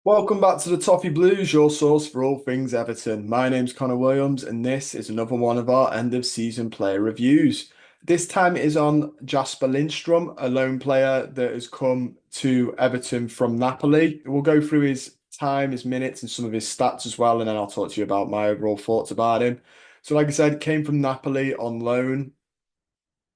Welcome back to the Toffee Blues, your source for all things Everton. My name's Connor Williams, and this is another one of our end of season player reviews. This time it is on Jesper Lindstrøm, a lone player that has come to Everton from Napoli. We'll go through his time, his minutes, and some of his stats as well, and then I'll talk to you about my overall thoughts about him. So, like I said, came from Napoli on loan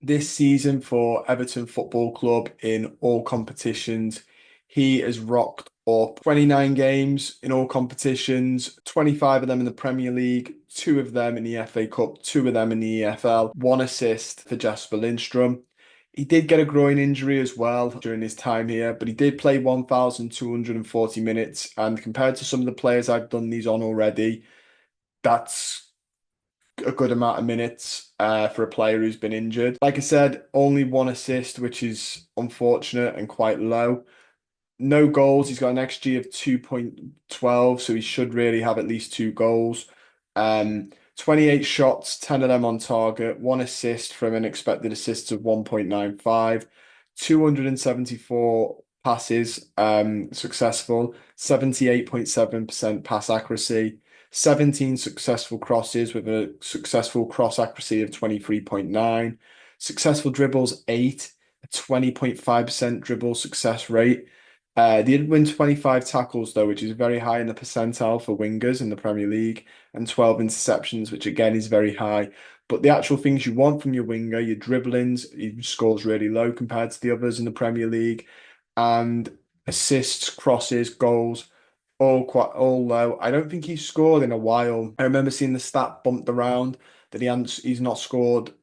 this season for Everton Football Club in all competitions. He has rocked up 29 games in all competitions, 25 of them in the Premier League, two of them in the FA Cup, two of them in the EFL, one assist for Jesper Lindstrøm. He did get a groin injury as well during his time here, but he did play 1,240 minutes. And compared to some of the players I've done these on already, that's a good amount of minutes for a player who's been injured. Like I said, only one assist, which is unfortunate and quite low. No goals. He's got an XG of 2.12, so he should really have at least two goals. 28 shots, 10 of them on target, one assist from an expected assist of 1.95, 274 passes successful, 78.7% pass accuracy, 17 successful crosses with a successful cross accuracy of 23.9, successful dribbles 8, a 20.5% dribble success rate. They did win 25 tackles though, which is very high in the percentile for wingers in the Premier League, and 12 interceptions, which again is very high. But the actual things you want from your winger, your dribblings, he scores really low compared to the others in the Premier League, and assists, crosses, goals, all low. I don't think he's scored in a while. I remember seeing the stat bumped around that he's not scored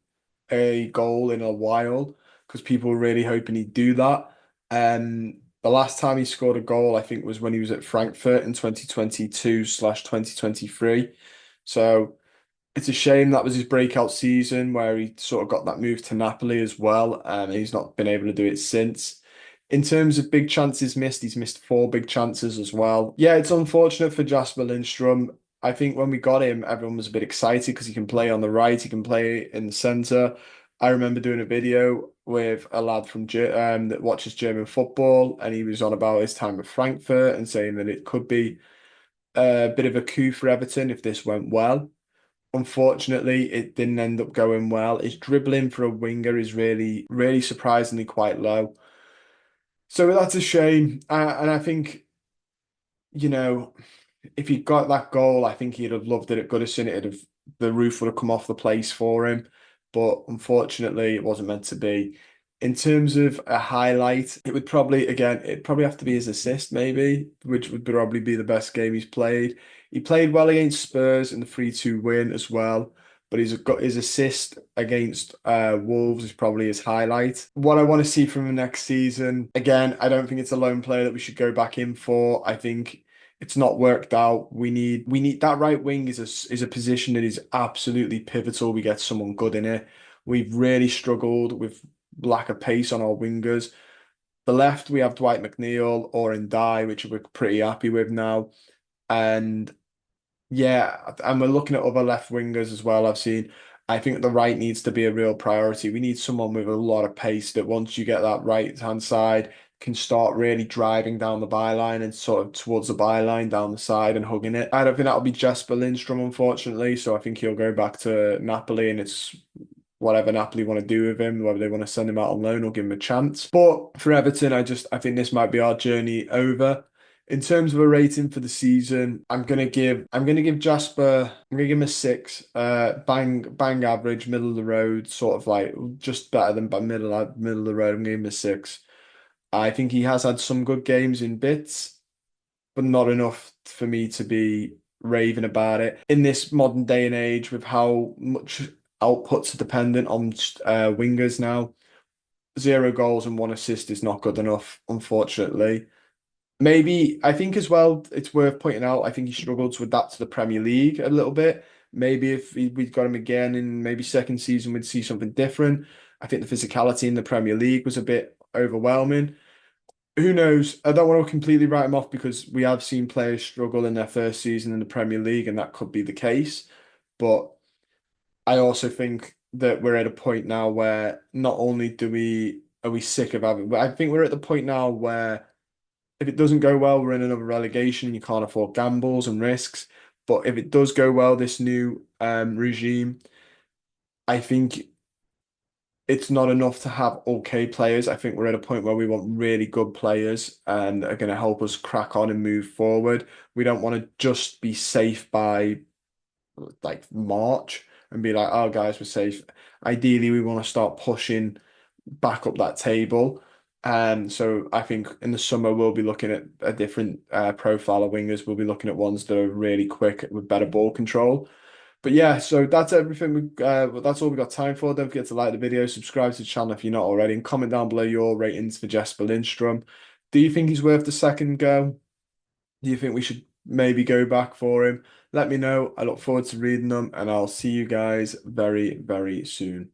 a goal in a while because people were really hoping he'd do that. The last time he scored a goal, I think, was when he was at Frankfurt in 2022/2023. So it's a shame that was his breakout season where he sort of got that move to Napoli as well, and he's not been able to do it since. In terms of big chances missed, he's missed four big chances as well. Yeah, it's unfortunate for Jesper Lindstrøm. I think when we got him, everyone was a bit excited because he can play on the right, he can play in the centre. I remember doing a video with a lad from that watches German football, and he was on about his time at Frankfurt and saying that it could be a bit of a coup for Everton if this went well. Unfortunately, it didn't end up going well. His dribbling for a winger is really, really surprisingly quite low. So that's a shame. And I think, you know, if he got that goal, I think he'd have loved it at Goodison. The roof would have come off the place for him. But unfortunately, it wasn't meant to be. In terms of a highlight, it'd probably have to be his assist, maybe, which would probably be the best game he's played. He played well against Spurs in the 3-2 win as well, but he's got his assist against Wolves is probably his highlight. What I want to see from him next season, again, I don't think it's a lone player that we should go back in for. I think it's not worked out. We need that right wing is a position that is absolutely pivotal. We get someone good in it. We've really struggled with lack of pace on our wingers. The left, we have Dwight McNeil or Ndai, which we're pretty happy with now. And yeah, and we're looking at other left wingers as well. I think the right needs to be a real priority. We need someone with a lot of pace that once you get that right hand side, can start really driving down the byline and sort of towards the byline down the side and hugging it. I don't think that'll be Jesper Lindstrom, unfortunately. So I think he'll go back to Napoli, and it's whatever Napoli want to do with him, whether they want to send him out on loan or give him a chance. But for Everton, I think this might be our journey over. In terms of a rating for the season, I'm gonna give Jasper, I'm gonna give him a 6. Bang average, middle of the road, sort of like just better than middle of the road. I'm gonna give him a 6. I think he has had some good games in bits, but not enough for me to be raving about it. In this modern day and age, with how much outputs are dependent on wingers now, 0 goals and one assist is not good enough, unfortunately. Maybe I think as well, it's worth pointing out, I think he struggled to adapt to the Premier League a little bit. Maybe if we'd got him again in maybe second season, we'd see something different. I think the physicality in the Premier League was a bit overwhelming. Who knows? I don't want to completely write him off because we have seen players struggle in their first season in the Premier League, and that could be the case. But I also think that we're at a point now where not only do we are we sick of having, but I think we're at the point now where If it doesn't go well, we're in another relegation and you can't afford gambles and risks. But if it does go well, this new regime, I think it's not enough to have okay players. I think we're at a point where we want really good players and are going to help us crack on and move forward. We don't want to just be safe by like March and be like, oh, guys, we're safe. Ideally, we want to start pushing back up that table. So I think in the summer we'll be looking at a different profile of wingers. We'll be looking at ones that are really quick with better ball control. But yeah, so that's everything. That's all we got time for. Don't forget to like the video, subscribe to the channel if you're not already, and comment down below your ratings for Jesper Lindstrøm. Do you think he's worth the second go? Do you think we should maybe go back for him? Let me know. I look forward to reading them, and I'll see you guys very, very soon.